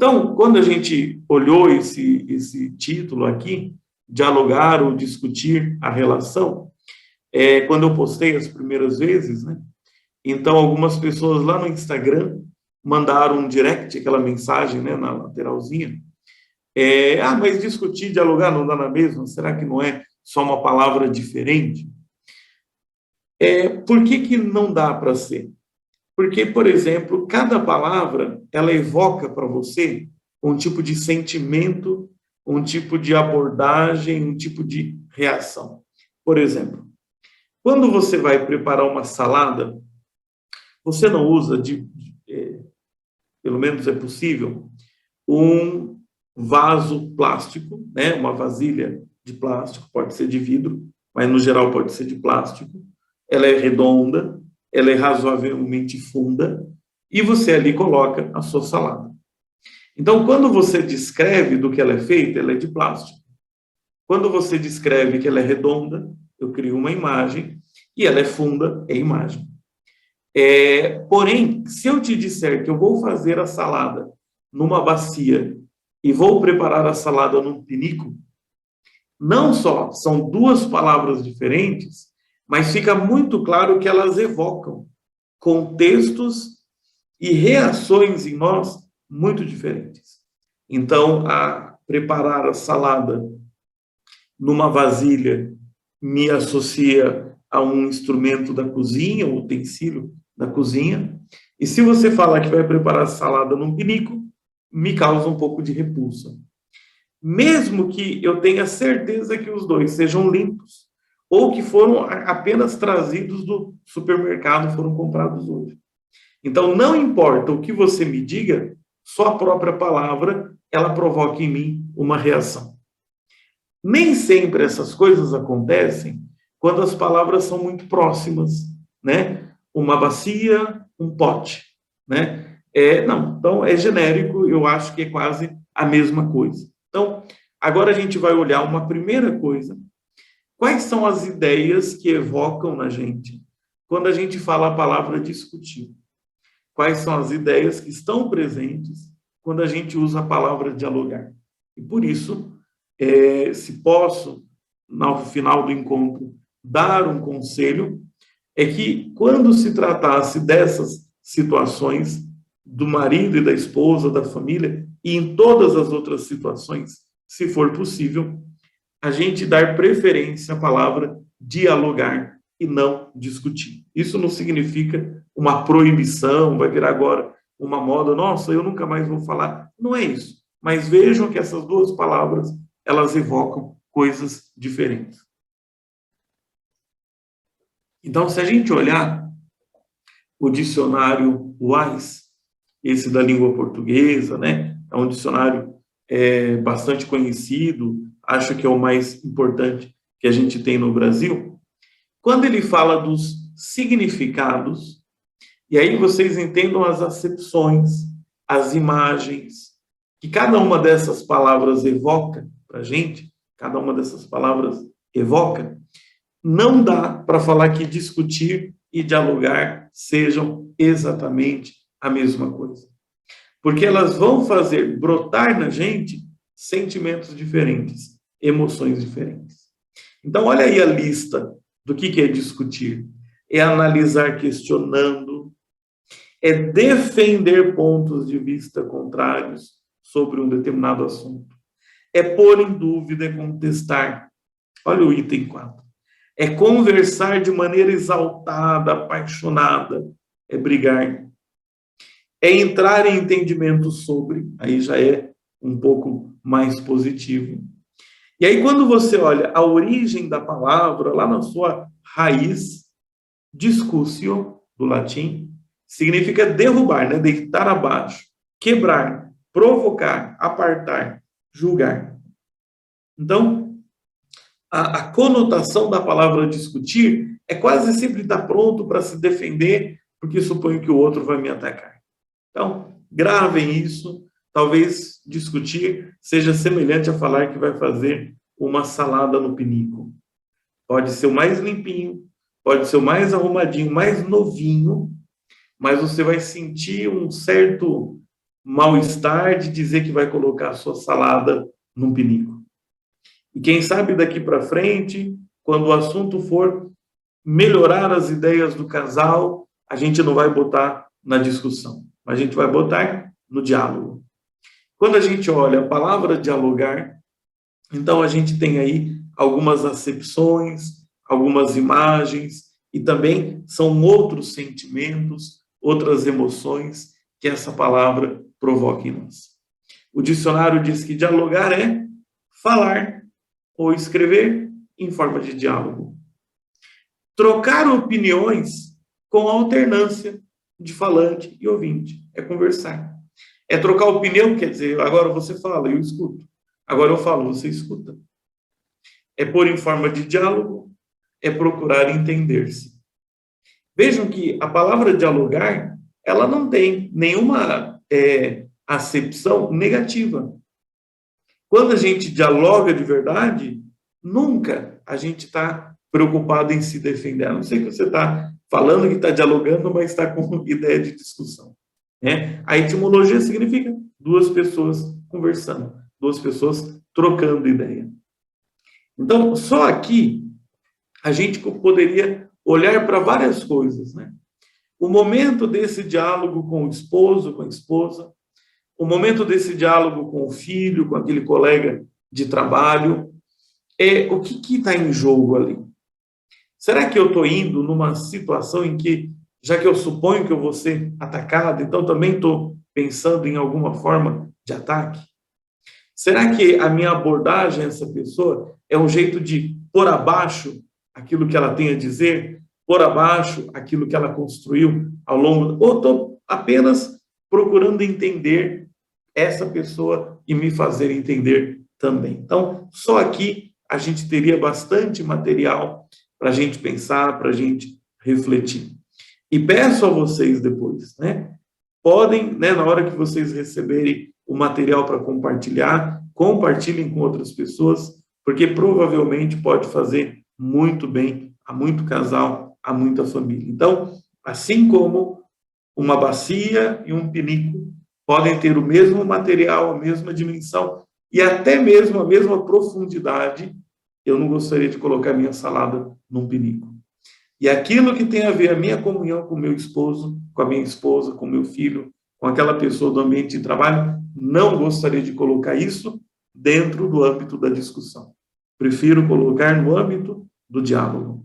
Então, quando a gente olhou esse título aqui, dialogar ou discutir a relação, quando eu postei as primeiras vezes, né? Então, algumas pessoas lá no Instagram mandaram um direct, aquela mensagem, né, na lateralzinha. Mas discutir, dialogar não dá na mesma? Será que não é só uma palavra diferente? Por que não dá para ser? Porque, por exemplo, cada palavra, ela evoca para você um tipo de sentimento, um tipo de abordagem, um tipo de reação. Por exemplo, quando você vai preparar uma salada, você não usa, pelo menos é possível, um vaso plástico, né? Uma vasilha de plástico, pode ser de vidro, mas no geral pode ser de plástico. Ela é redonda, ela é razoavelmente funda, e você ali coloca a sua salada. Então, quando você descreve do que ela é feita, ela é de plástico. Quando você descreve que ela é redonda, eu crio uma imagem, e ela é funda, é imagem. Porém, se eu te disser que eu vou fazer a salada numa bacia e vou preparar a salada num pinico, não só são duas palavras diferentes, mas fica muito claro que elas evocam contextos e reações em nós muito diferentes. Então, a preparar a salada numa vasilha me associa a um instrumento da cozinha, um utensílio da cozinha, e se você falar que vai preparar a salada num pinico, me causa um pouco de repulsa. Mesmo que eu tenha certeza que os dois sejam limpos, ou que foram apenas trazidos do supermercado, foram comprados hoje. Então, não importa o que você me diga, só a própria palavra, ela provoca em mim uma reação. Nem sempre essas coisas acontecem quando as palavras são muito próximas, né? Uma bacia, um pote, né? Não, então é genérico, eu acho que é quase a mesma coisa. Então, agora a gente vai olhar uma primeira coisa. Quais são as ideias que evocam na gente quando a gente fala a palavra discutir? Quais são as ideias que estão presentes quando a gente usa a palavra dialogar? E por isso, se posso, no final do encontro, dar um conselho, é que quando se tratasse dessas situações, do marido e da esposa, da família, e em todas as outras situações, se for possível, a gente dar preferência à palavra dialogar e não discutir. Isso não significa uma proibição, vai virar agora uma moda, nossa, eu nunca mais vou falar. Não é isso. Mas vejam que essas duas palavras, elas evocam coisas diferentes. Então, se a gente olhar o dicionário Wise, esse da língua portuguesa, né? É um dicionário bastante conhecido, acho que é o mais importante que a gente tem no Brasil. Quando ele fala dos significados, e aí vocês entendam as acepções, as imagens, que cada uma dessas palavras evoca para a gente, cada uma dessas palavras evoca, não dá para falar que discutir e dialogar sejam exatamente a mesma coisa. Porque elas vão fazer brotar na gente sentimentos diferentes, emoções diferentes. Então, olha aí a lista do que é discutir. É analisar questionando, é defender pontos de vista contrários sobre um determinado assunto, é pôr em dúvida, é contestar. Olha o item 4. É conversar de maneira exaltada, apaixonada, é brigar. É entrar em entendimento sobre, aí já é um pouco mais positivo. E aí, quando você olha a origem da palavra, lá na sua raiz, discussio, do latim, significa derrubar, né? Deitar abaixo, quebrar, provocar, apartar, julgar. Então, a conotação da palavra discutir é quase sempre estar pronto para se defender, porque suponho que o outro vai me atacar. Então, gravem isso. Talvez discutir seja semelhante a falar que vai fazer uma salada no pinico. Pode ser o mais limpinho, pode ser o mais arrumadinho, mais novinho, mas você vai sentir um certo mal-estar de dizer que vai colocar a sua salada num pinico. E quem sabe daqui para frente, quando o assunto for melhorar as ideias do casal, a gente não vai botar na discussão, a gente vai botar no diálogo. Quando a gente olha a palavra dialogar, então a gente tem aí algumas acepções, algumas imagens, e também são outros sentimentos, outras emoções que essa palavra provoca em nós. O dicionário diz que dialogar é falar ou escrever em forma de diálogo. Trocar opiniões com alternância de falante e ouvinte. É conversar. É trocar opinião, quer dizer, agora você fala, eu escuto. Agora eu falo, você escuta. É pôr em forma de diálogo, é procurar entender-se. Vejam que a palavra dialogar, ela não tem nenhuma acepção negativa. Quando a gente dialoga de verdade, nunca a gente está preocupado em se defender. A não ser que você está falando que está dialogando, mas está com ideia de discussão. Né? A etimologia significa duas pessoas conversando, duas pessoas trocando ideia. Então, só aqui a gente poderia olhar para várias coisas, né? O momento desse diálogo com o esposo, com a esposa, o momento desse diálogo com o filho, com aquele colega de trabalho, o que está em jogo ali? Será que eu estou indo numa situação em que, já que eu suponho que eu vou ser atacado, então também estou pensando em alguma forma de ataque? Será que a minha abordagem a essa pessoa é um jeito de pôr abaixo aquilo que ela tem a dizer, pôr abaixo aquilo que ela construiu ao longo, ou estou apenas procurando entender essa pessoa e me fazer entender também? Então, só aqui a gente teria bastante material para a gente pensar, para a gente refletir. E peço a vocês depois, né? Podem, né, na hora que vocês receberem o material para compartilhar, compartilhem com outras pessoas, porque provavelmente pode fazer muito bem a muito casal, a muita família. Então, assim como uma bacia e um pinico podem ter o mesmo material, a mesma dimensão e até mesmo a mesma profundidade, eu não gostaria de colocar minha salada num pinico. E aquilo que tem a ver a minha comunhão com meu esposo, com a minha esposa, com meu filho, com aquela pessoa do ambiente de trabalho, não gostaria de colocar isso dentro do âmbito da discussão. Prefiro colocar no âmbito do diálogo.